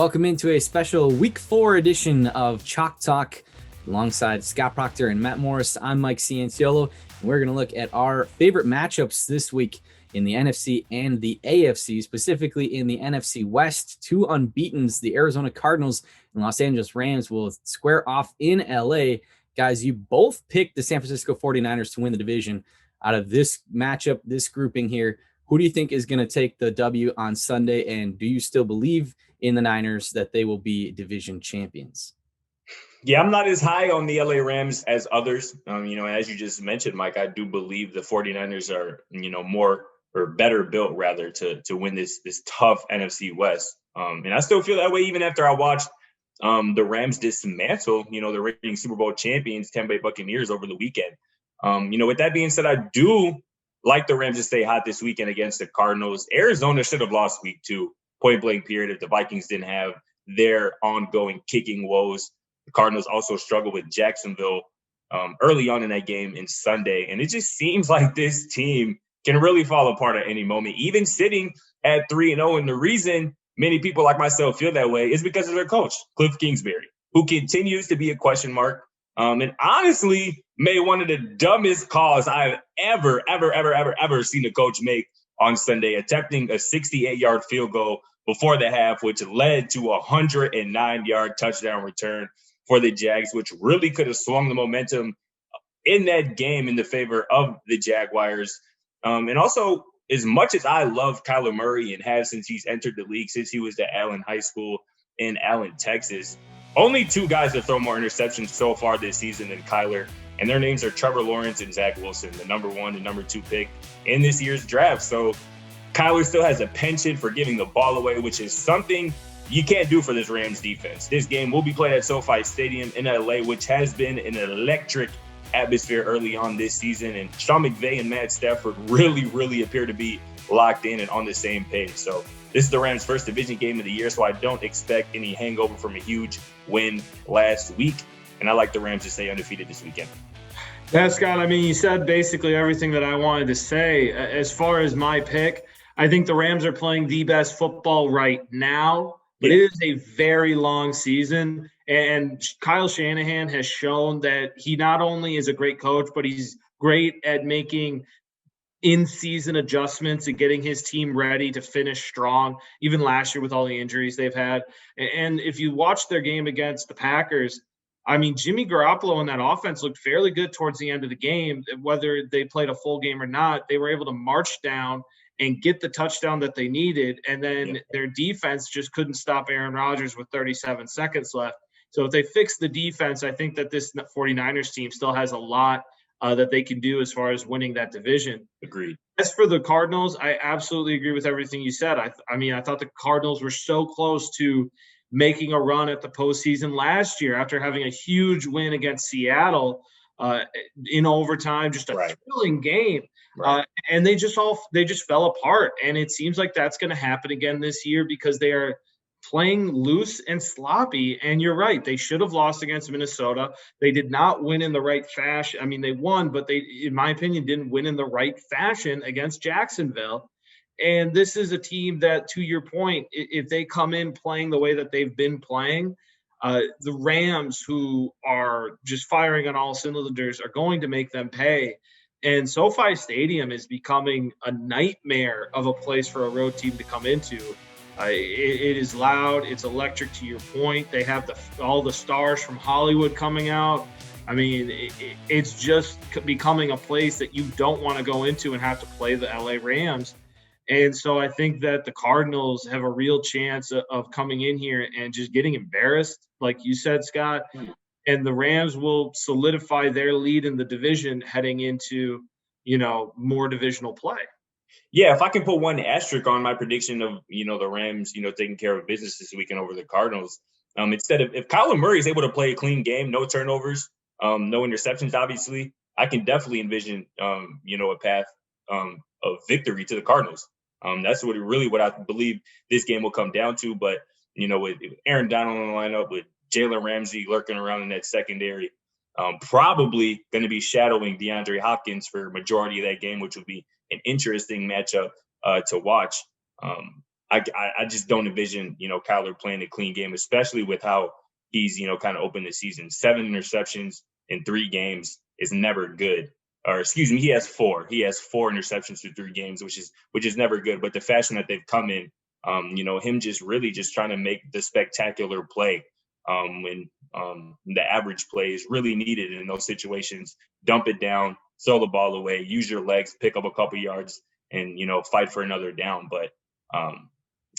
Welcome into a special Week 4 edition of Chalk Talk alongside Scott Procter and Matt Morris. I'm Mike Cianciolo, and we're going to look at our favorite matchups this week in the NFC and the AFC, specifically in the NFC West. Two unbeatens, the Arizona Cardinals and Los Angeles Rams, will square off in LA. Guys, you both picked the San Francisco 49ers to win the division. Out of this matchup, this grouping here, who do you think is going to take the W on Sunday, and do you still believe in the Niners that they will be division champions? Yeah, I'm not as high on the LA Rams as others. As you just mentioned, Mike, I do believe the 49ers are, more or better built rather to win this tough NFC West. And I still feel that way even after I watched the Rams dismantle, the reigning Super Bowl champions, Tampa Bay Buccaneers, over the weekend. With that being said, I do like the Rams to stay hot this weekend against the Cardinals. Arizona should have lost week 2, point blank period, if the Vikings didn't have their ongoing kicking woes. The Cardinals also struggled with Jacksonville early on in that game in Sunday. And it just seems like this team can really fall apart at any moment, even sitting at 3-0. And the reason many people like myself feel that way is because of their coach, Cliff Kingsbury, who continues to be a question mark. And honestly, made one of the dumbest calls I've ever seen a coach make on Sunday, attempting a 68-yard field goal before the half, which led to a 109-yard touchdown return for the Jags, which really could have swung the momentum in that game in the favor of the Jaguars. And also, as much as I love Kyler Murray and have since he's entered the league, since he was at Allen High School in Allen, Texas, only 2 guys have thrown more interceptions so far this season than Kyler, and their names are Trevor Lawrence and Zach Wilson, the number 1 and number 2 pick in this year's draft. So Kyler still has a penchant for giving the ball away, which is something you can't do for this Rams defense. This game will be played at SoFi Stadium in LA, which has been an electric atmosphere early on this season. And Sean McVay and Matt Stafford really appear to be locked in and on the same page. So this is the Rams' first division game of the year, so I don't expect any hangover from a huge win last week. And I like the Rams to stay undefeated this weekend. Yeah, Scott, you said basically everything that I wanted to say. As far as my pick, I think the Rams are playing the best football right now, but It is a very long season. And Kyle Shanahan has shown that he not only is a great coach, but he's great at making in-season adjustments and getting his team ready to finish strong, even last year with all the injuries they've had. And if you watch their game against the Packers, Jimmy Garoppolo and that offense looked fairly good towards the end of the game. Whether they played a full game or not, they were able to march down and get the touchdown that they needed. And then their defense just couldn't stop Aaron Rodgers with 37 seconds left. So if they fix the defense, I think that this 49ers team still has a lot that they can do as far as winning that division. Agreed. As for the Cardinals, I absolutely agree with everything you said. I thought the Cardinals were so close to making a run at the postseason last year after having a huge win against Seattle in overtime, just a thrilling game. Right. And they just fell apart. And it seems like that's going to happen again this year because they are playing loose and sloppy. And you're right. They should have lost against Minnesota. They did not win in the right fashion. They won, but they, in my opinion, didn't win in the right fashion against Jacksonville. And this is a team that, to your point, if they come in playing the way that they've been playing, the Rams, who are just firing on all cylinders, are going to make them pay. And SoFi Stadium is becoming a nightmare of a place for a road team to come into. It is loud. It's electric, to your point. They have all the stars from Hollywood coming out. It's just becoming a place that you don't want to go into and have to play the LA Rams. And so I think that the Cardinals have a real chance of coming in here and just getting embarrassed, like you said, Scott. And the Rams will solidify their lead in the division heading into, more divisional play. Yeah, if I can put one asterisk on my prediction of, the Rams, taking care of business this weekend over the Cardinals, instead of if Kyler Murray is able to play a clean game, no turnovers, no interceptions, obviously, I can definitely envision, a path of victory to the Cardinals. That's what I believe this game will come down to. But, with Aaron Donald in the lineup, with Jalen Ramsey lurking around in that secondary, probably going to be shadowing DeAndre Hopkins for majority of that game, which would be an interesting matchup to watch. I just don't envision, Kyler playing a clean game, especially with how he's, kind of opened the season. 7 interceptions in 3 games is never good. Or excuse me, he has 4. He has 4 interceptions through 3 games, which is never good. But the fashion that they've come in, him just really just trying to make the spectacular play when the average play is really needed in those situations. Dump it down, throw the ball away, use your legs, pick up a couple yards, and fight for another down. But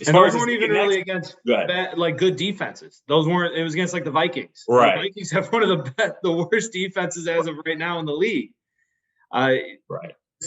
and those weren't even really against good defenses. It was against like the Vikings. Right. The Vikings have one of the worst defenses as of right now in the league. Right.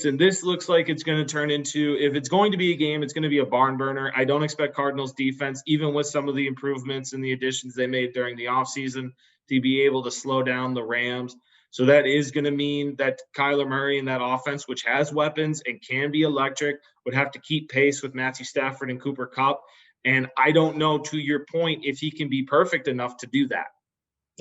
And this looks like it's going to turn into, if it's going to be a game, it's going to be a barn burner. I don't expect Cardinals defense, even with some of the improvements and the additions they made during the offseason, to be able to slow down the Rams. So that is going to mean that Kyler Murray and that offense, which has weapons and can be electric, would have to keep pace with Matthew Stafford and Cooper Kupp. And I don't know, to your point, if he can be perfect enough to do that.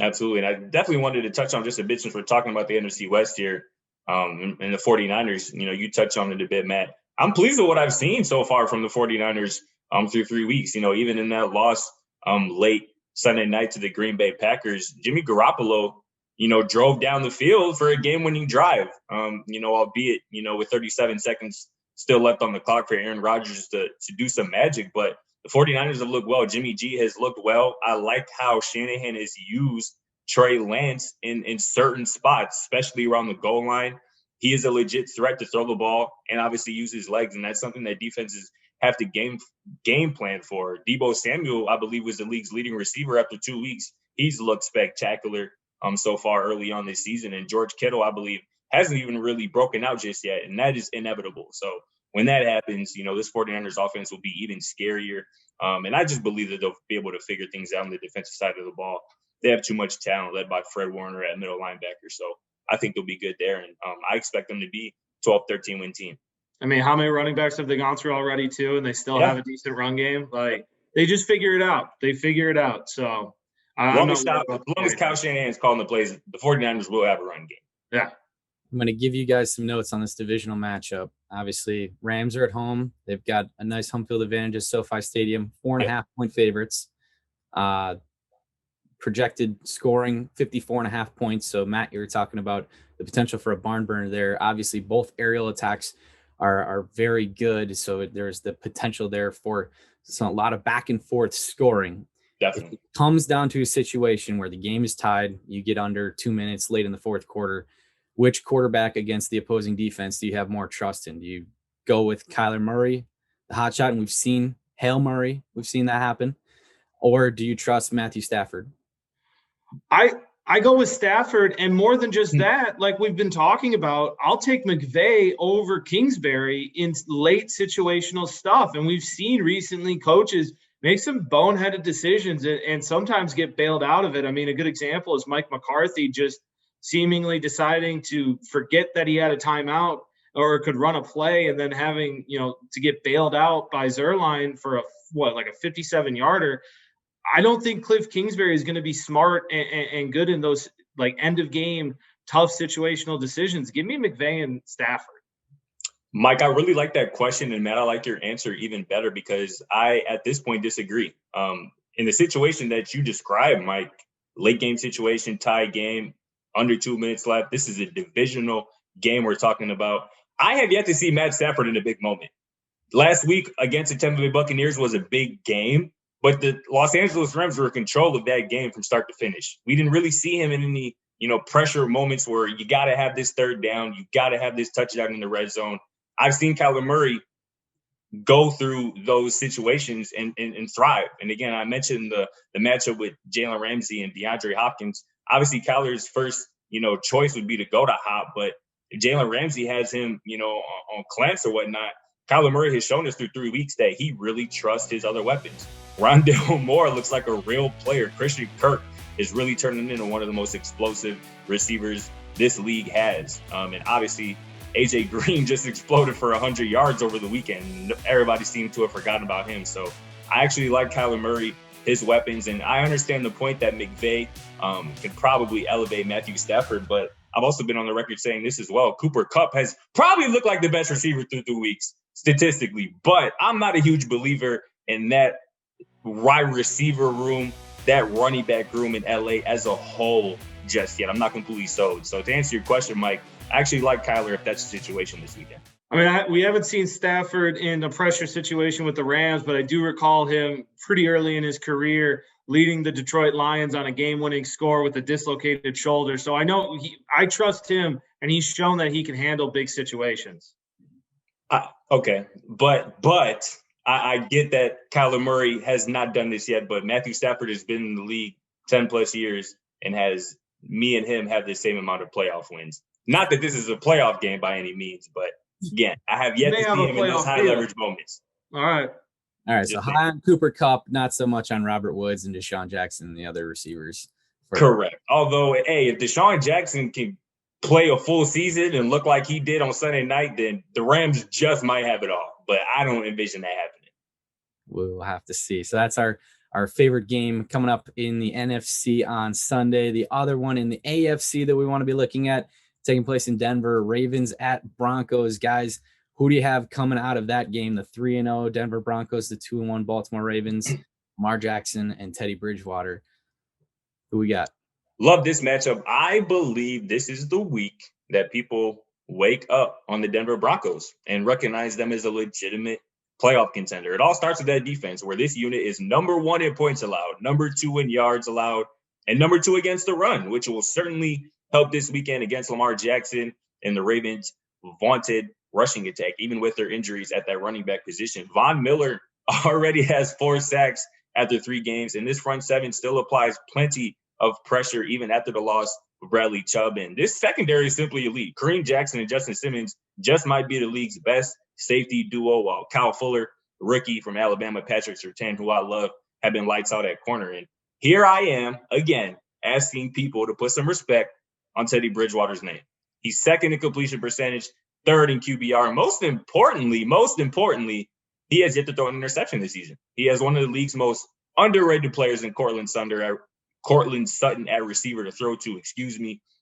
Absolutely. And I definitely wanted to touch on just a bit, since we're talking about the NFC West here, and the 49ers. You touch on it a bit, Matt. I'm pleased with what I've seen so far from the 49ers through 3 weeks. Even in that loss late Sunday night to the Green Bay Packers, Jimmy Garoppolo, drove down the field for a game-winning drive, albeit, with 37 seconds still left on the clock for Aaron Rodgers to do some magic. But the 49ers have looked well. Jimmy G has looked well. I like how Shanahan has used Trey Lance in certain spots, especially around the goal line. He is a legit threat to throw the ball and obviously use his legs, and that's something that defenses have to game plan for. Deebo Samuel, I believe, was the league's leading receiver after 2 weeks. He's looked spectacular so far early on this season. And George Kittle, I believe, hasn't even really broken out just yet, and that is inevitable. So when that happens, this 49ers offense will be even scarier. And I just believe that they'll be able to figure things out on the defensive side of the ball. They have too much talent, led by Fred Warner at middle linebacker. So I think they'll be good there. And I expect them to be 12-13 win team. I mean, how many running backs have they gone through already, too? And they still have a decent run game? Like, they just figure it out. They figure it out. So as long as Kyle Shanahan's calling the plays, the 49ers will have a run game. Yeah. I'm going to give you guys some notes on this divisional matchup. Obviously, Rams are at home. They've got a nice home field advantage at SoFi Stadium, 4.5-point favorites. Projected scoring 54.5 points. So, Matt, you were talking about the potential for a barn burner there. Obviously, both aerial attacks are very good. So there's the potential there for a lot of back and forth scoring. Definitely. If it comes down to a situation where the game is tied, you get under 2 minutes late in the fourth quarter, which quarterback against the opposing defense do you have more trust in? Do you go with Kyler Murray, the hot shot, and we've seen Hail Murray, we've seen that happen, or do you trust Matthew Stafford? I go with Stafford, and more than just that, like we've been talking about, I'll take McVay over Kingsbury in late situational stuff. And we've seen recently coaches make some boneheaded decisions and sometimes get bailed out of it. I mean, a good example is Mike McCarthy just seemingly deciding to forget that he had a timeout or could run a play and then having, to get bailed out by Zuerlein for a 57-yarder. I don't think Cliff Kingsbury is going to be smart and good in those like end of game, tough situational decisions. Give me McVay and Stafford. Mike, I really like that question. And Matt, I like your answer even better because I, at this point, disagree. In the situation that you described, Mike, late game situation, tie game, under 2 minutes left. This is a divisional game we're talking about. I have yet to see Matt Stafford in a big moment. Last week against the Tampa Bay Buccaneers was a big game. But the Los Angeles Rams were in control of that game from start to finish. We didn't really see him in any, pressure moments where you got to have this third down. You got to have this touchdown in the red zone. I've seen Kyler Murray go through those situations and thrive. And again, I mentioned the matchup with Jalen Ramsey and DeAndre Hopkins. Obviously, Kyler's first, choice would be to go to Hop. But if Jalen Ramsey has him, on clamps or whatnot, Kyler Murray has shown us through 3 weeks that he really trusts his other weapons. Rondale Moore looks like a real player. Christian Kirk is really turning into one of the most explosive receivers this league has. And obviously, A.J. Green just exploded for 100 yards over the weekend. Everybody seemed to have forgotten about him. So I actually like Kyler Murray, his weapons. And I understand the point that McVay can probably elevate Matthew Stafford. But I've also been on the record saying this as well. Cooper Kupp has probably looked like the best receiver through 2 weeks statistically. But I'm not a huge believer in that wide receiver room, that running back room in LA as a whole just yet. I'm not completely sold. So to answer your question, Mike, I actually like Kyler if that's the situation this weekend. I mean, we haven't seen Stafford in a pressure situation with the Rams, but I do recall him pretty early in his career leading the Detroit Lions on a game-winning score with a dislocated shoulder. So I know I trust him, and he's shown that he can handle big situations. Okay, but I get that Kyler Murray has not done this yet, but Matthew Stafford has been in the league 10 plus years and has me and him have the same amount of playoff wins. Not that this is a playoff game by any means, but again, I have yet to see him in those high leverage moments. All right. So high on Cooper Kupp, not so much on Robert Woods and Deshaun Jackson and the other receivers. Correct. Although, hey, if Deshaun Jackson can play a full season and look like he did on Sunday night, then the Rams just might have it all. But I don't envision that happening. We'll have to see. So that's our favorite game coming up in the NFC on Sunday. The other one in the AFC that we want to be looking at taking place in Denver, Ravens at Broncos. Guys, who do you have coming out of that game? The 3-0 Denver Broncos, the 2-1 Baltimore Ravens, Lamar Jackson and Teddy Bridgewater. Who we got? Love this matchup. I believe this is the week that people wake up on the Denver Broncos and recognize them as a legitimate playoff contender. It all starts with that defense, where this unit is number 1 in points allowed, number 2 in yards allowed, and number 2 against the run, which will certainly help this weekend against Lamar Jackson and the Ravens' vaunted rushing attack, even with their injuries at that running back position. Von Miller already has 4 sacks after 3 games, and this front seven still applies plenty of pressure even after the loss of Bradley Chubb. And this secondary is simply elite. Kareem Jackson and Justin Simmons just might be the league's best safety duo, while Kyle Fuller, rookie from Alabama, Patrick Surtain, who I love, have been lights out at corner. And here I am, again, asking people to put some respect on Teddy Bridgewater's name. He's 2nd in completion percentage, 3rd in QBR. Most importantly, he has yet to throw an interception this season. He has one of the league's most underrated players in Cortland Sutton at receiver to throw to,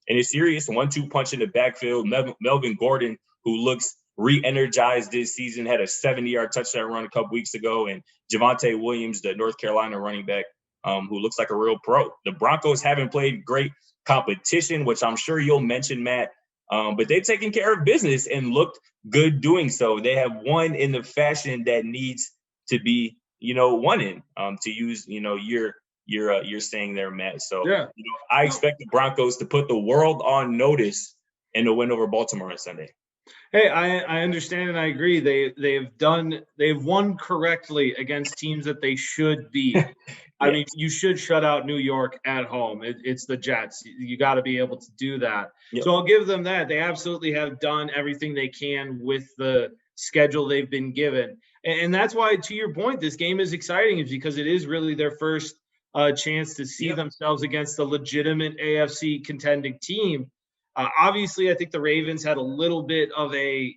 and a serious 1-2 punch in the backfield. Melvin Gordon, who looks re-energized this season, had a 70-yard touchdown run a couple weeks ago, and Javonte Williams, the North Carolina running back, who looks like a real pro. The Broncos haven't played great competition, which I'm sure you'll mention, Matt, but they've taken care of business and looked good doing so. They have won in the fashion that needs to be, won in, to use, you're saying there, Matt. So yeah. I expect the Broncos to put the world on notice in the win over Baltimore on Sunday. Hey, I understand and I agree. They've won correctly against teams that they should beat. Yeah. I mean, you should shut out New York at home. It's the Jets. You got to be able to do that. Yep. So I'll give them that. They absolutely have done everything they can with the schedule they've been given. And that's why, to your point, this game is exciting, is because it is really their first chance to see themselves against a legitimate AFC contending team. Obviously, I think the Ravens had a little bit of a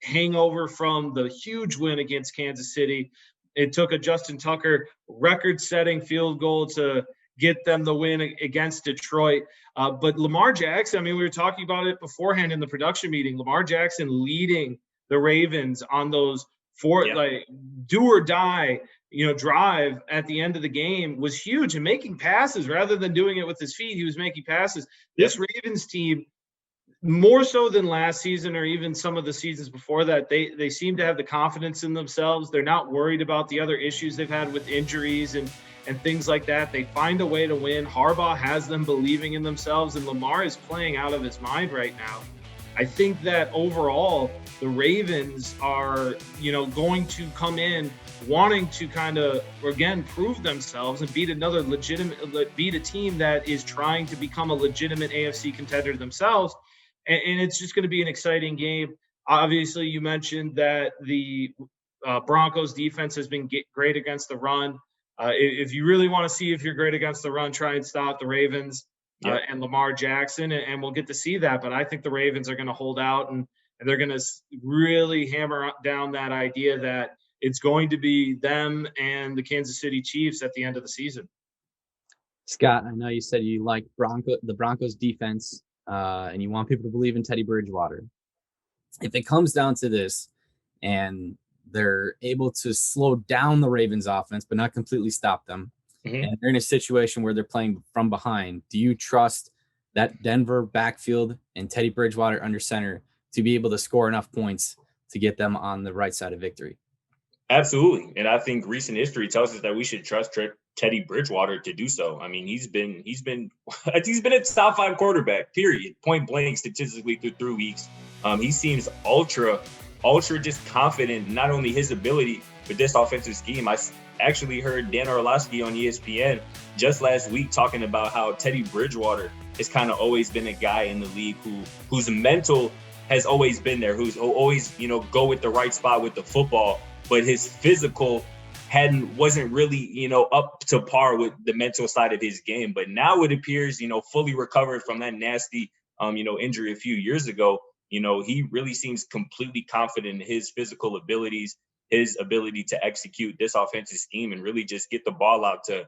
hangover from the huge win against Kansas City. It took a Justin Tucker record-setting field goal to get them the win against Detroit. But Lamar Jackson, I mean, we were talking about it beforehand in the production meeting. Lamar Jackson leading the Ravens on those do or die, drive at the end of the game was huge, and making passes rather than doing it with his feet. He was making passes. This Ravens team, more so than last season or even some of the seasons before that, they seem to have the confidence in themselves. They're not worried about the other issues they've had with injuries and things like that. They find a way to win. Harbaugh has them believing in themselves, and Lamar is playing out of his mind right now. I think that overall, the Ravens are, going to come in wanting to kind of, again, prove themselves and beat a team that is trying to become a legitimate AFC contender themselves. And it's just going to be an exciting game. Obviously, you mentioned that the Broncos defense has been great against the run. If you really want to see if you're great against the run, try and stop the Ravens and Lamar Jackson, and we'll get to see that. But I think the Ravens are going to hold out, and they're going to really hammer down that idea that it's going to be them and the Kansas City Chiefs at the end of the season. Scott, I know you said you like the Broncos defense. And you want people to believe in Teddy Bridgewater. If it comes down to this, and They're able to slow down the Ravens offense, but not completely stop them. And they're in a situation where they're playing from behind. Do you trust that Denver backfield and Teddy Bridgewater under center to be able to score enough points to get them on the right side of victory? Absolutely. And I think recent history tells us that we should trust Teddy Bridgewater to do so. I mean, he's been a top 5 quarterback, period, point blank statistically through 3 weeks. He seems ultra just confident, not only his ability, but this offensive scheme. I actually heard Dan Orlovsky on ESPN just last week talking about how Teddy Bridgewater has kind of always been a guy in the league whose mental has always been there, who's always, go with the right spot with the football, but his physical wasn't really, up to par with the mental side of his game. But now it appears, fully recovered from that nasty, injury a few years ago. He really seems completely confident in his physical abilities, his ability to execute this offensive scheme and really just get the ball out to,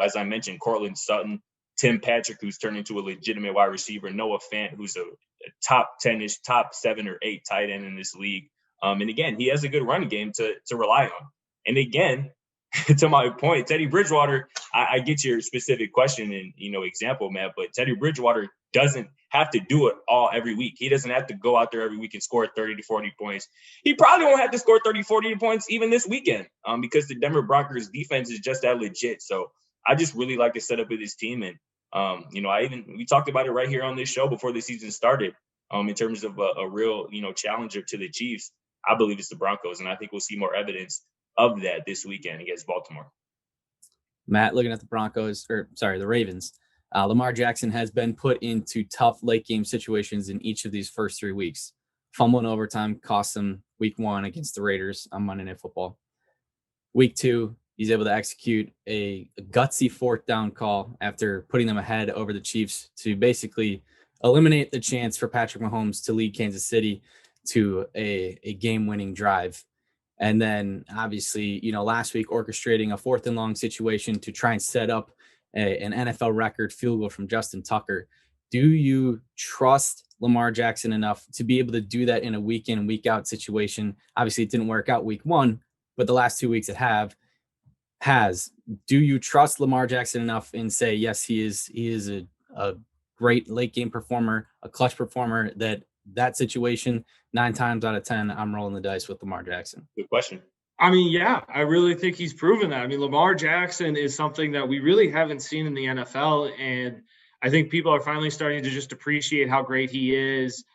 as I mentioned, Cortland Sutton, Tim Patrick, who's turned into a legitimate wide receiver, Noah Fant, who's a top 10-ish, top 7 or 8 tight end in this league. And again, he has a good run game to rely on. And again, to my point, Teddy Bridgewater, I get your specific question and, example, Matt, but Teddy Bridgewater doesn't have to do it all every week. He doesn't have to go out there every week and score 30 to 40 points. He probably won't have to score 30, 40 points even this weekend because the Denver Broncos defense is just that legit. So I just really like the setup of this team. And, we talked about it right here on this show before the season started in terms of a real, challenger to the Chiefs. I believe it's the Broncos, and I think we'll see more evidence of that this weekend against Baltimore. Matt, looking at the Ravens, Lamar Jackson has been put into tough late game situations in each of these first 3 weeks. Fumbling overtime cost him week 1 against the Raiders on Monday Night Football. Week 2, he's able to execute a gutsy 4th down call after putting them ahead over the Chiefs to basically eliminate the chance for Patrick Mahomes to lead Kansas City to a game-winning drive. And then obviously, last week orchestrating a 4th and long situation to try and set up an NFL record field goal from Justin Tucker. Do you trust Lamar Jackson enough to be able to do that in a week in, week out situation? Obviously, it didn't work out week 1, but the last 2 weeks it has. Do you trust Lamar Jackson enough and say, yes, he is a great late game performer, a clutch performer, that situation 9 times out of 10, I'm rolling the dice with Lamar Jackson? Good question. I mean, yeah, I really think he's proven that. I mean, Lamar Jackson is something that we really haven't seen in the NFL. And I think people are finally starting to just appreciate how great he is,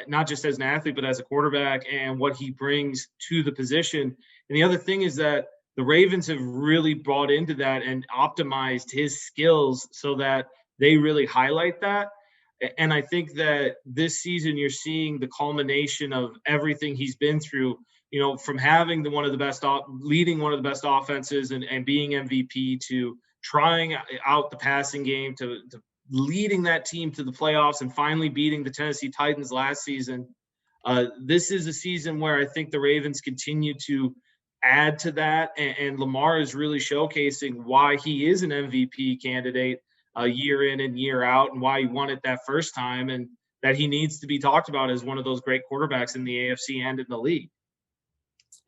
not just as an athlete, but as a quarterback and what he brings to the position. And the other thing is that the Ravens have really bought into that and optimized his skills so that they really highlight that. And I think that this season you're seeing the culmination of everything he's been through, from having leading one of the best offenses and being MVP to trying out the passing game to leading that team to the playoffs and finally beating the Tennessee Titans last season. This is a season where I think the Ravens continue to add to that. And Lamar is really showcasing why he is an MVP candidate year in and year out, and why he won it that first time, and that he needs to be talked about as one of those great quarterbacks in the AFC and in the league.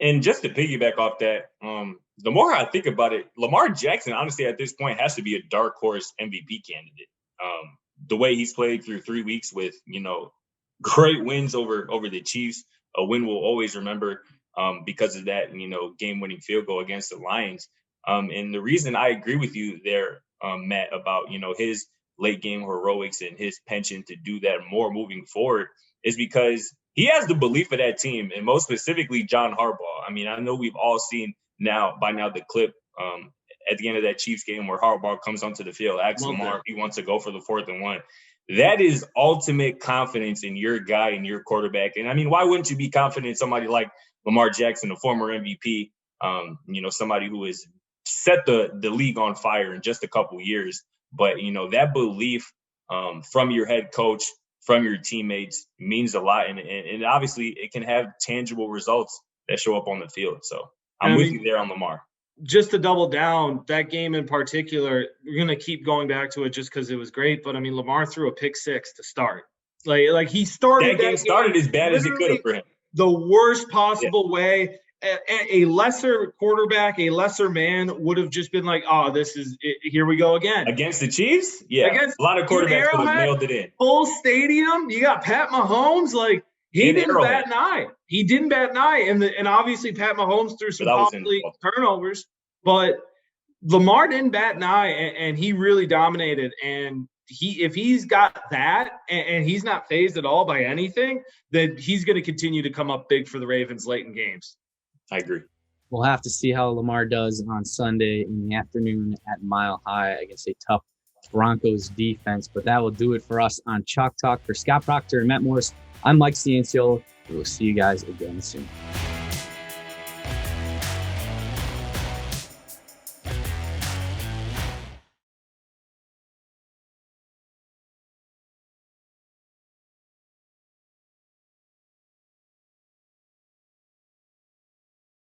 And just to piggyback off that, the more I think about it, Lamar Jackson, honestly, at this point has to be a dark horse MVP candidate. The way he's played through 3 weeks with, great wins over the Chiefs, a win we'll always remember because of that, game-winning field goal against the Lions. And the reason I agree with you there, Matt, about, his late game heroics and his penchant to do that more moving forward is because he has the belief of that team, and most specifically John Harbaugh. I mean, I know we've all seen by now the clip at the end of that Chiefs game where Harbaugh comes onto the field, asks Lamar if he wants to go for the 4th and 1. That is ultimate confidence in your guy and your quarterback. And I mean, why wouldn't you be confident in somebody like Lamar Jackson, a former MVP, somebody who has set the league on fire in just a couple years? But, that belief from your head coach, from your teammates means a lot. And obviously it can have tangible results that show up on the field. So I'm with you there on Lamar. Just to double down, that game in particular, we're going to keep going back to it just because it was great. But, I mean, Lamar threw a pick 6 to start. Like he started that game started as bad as it could have for him. The worst possible way. a lesser quarterback, a lesser man would have just been like, oh, this is it. Here we go again. Against the Chiefs? Yeah. Against a lot of quarterbacks would have nailed it in. Full stadium. You got Pat Mahomes. Like, he didn't bat an eye. He didn't bat an eye. And obviously Pat Mahomes threw some costly turnovers. But Lamar didn't bat an eye, and he really dominated. And if he's got that and he's not fazed at all by anything, then he's going to continue to come up big for the Ravens late in games. I agree. We'll have to see how Lamar does on Sunday in the afternoon at Mile High against a tough Broncos defense. But that will do it for us on Chalk Talk. For Scott Procter and Matt Morris, I'm Mike Cianciolo. We will see you guys again soon.